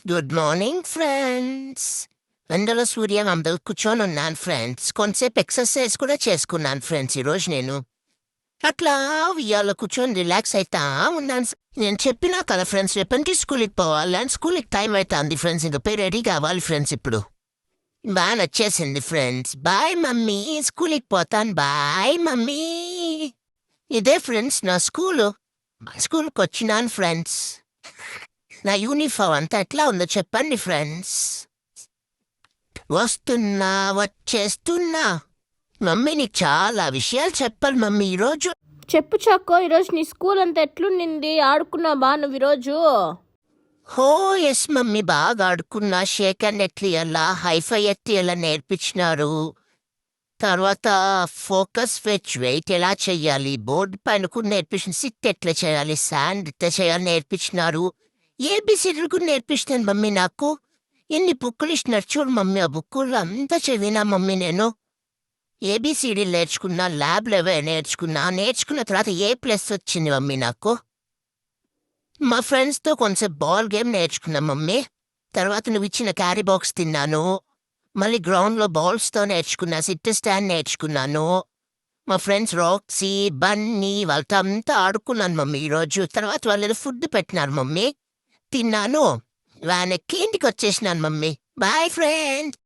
Good morning friends. ఎండలో సూర్యవందలు కూర్చొనున్నాను friends. కొంతసేపు exercise కూడా చేసుకున్నాను ఫ్రెండ్స్ ఈరోజు నేను. అట్లా ఉయ్యాలో కూర్చొని రిలాక్స్ అయితా ఉన్నాను. నేను చెప్పినా కదా ఫ్రెండ్స్, రేపటికి స్కూల్కి పోవాలి అని. స్కూల్కి టైం అవుతుంది ఫ్రెండ్స్, ఇంకా పోయి రెడీ కావాలి ఫ్రెండ్స్. ఇప్పుడు బాగా నచ్చేసింది ఫ్రెండ్స్. బాయ్ మమ్మీ, స్కూల్కి పోతాను. Bye mummy. ఇదే ఫ్రెండ్స్ నా స్కూల్కి వచ్చినాను ఫ్రెండ్స్. నా యూనిఫామ్ అంతా ఎట్లా ఉందో చెప్పండి ఫ్రెండ్స్. వస్తున్నా, వచ్చేస్తున్నా. మమ్మీ నీకు చాలా విషయాలు చెప్పాలి మమ్మీ ఈరోజు. చెప్పు చాకో, ఈరోజు నీ స్కూల్ అంతా ఎట్లుండింది? ఆడుకున్నావు బా నువ్వు ఈరోజు? హో ఎస్ మమ్మీ, బాగా ఆడుకున్నా. షేక్ హ్యాండ్ ఎట్లా, హైఫై ఎలా నేర్పించినారు. తర్వాత ఫోకస్ ఫెచ్ వెయిట్ ఎలా చెయ్యాలి, బోర్డు పైన కూడా నేర్పించిన. సిట్ ఎట్లా చేయాలి, శాండ్ ఎట్లా చేయాలి నేర్పించినారు. ఏబిసిడీలు కూడా నేర్పిస్తాను మమ్మీ నాకు. ఎన్ని బుక్కులు ఇచ్చినారు చూడు మమ్మీ. ఆ బుక్కులు అంతా చదివినా మమ్మీ నేను. ఏబిసిడీలు నేర్చుకున్నా, ల్యాబ్లో నేర్చుకున్న తర్వాత A+ వచ్చింది మమ్మీ నాకు. మా ఫ్రెండ్స్తో కొంచెం బాల్ గేమ్ నేర్చుకున్నా మమ్మీ. తర్వాత నువ్వు ఇచ్చిన క్యారీ బాక్స్ తిన్నాను. మళ్ళీ గ్రౌండ్లో బాల్స్తో నేర్చుకున్నా. సిట్ స్టాండ్ నేర్చుకున్నాను. మా ఫ్రెండ్స్ రాక్సీ, బన్నీ వాళ్ళతో అంతా ఆడుకున్నాను మమ్మీ ఈరోజు. తర్వాత వాళ్ళు ఫుడ్ పెట్టినారు మమ్మీ, తిన్నాను. వానెక్కి ఇంటికి వచ్చేసినాను మమ్మీ. Bye friends.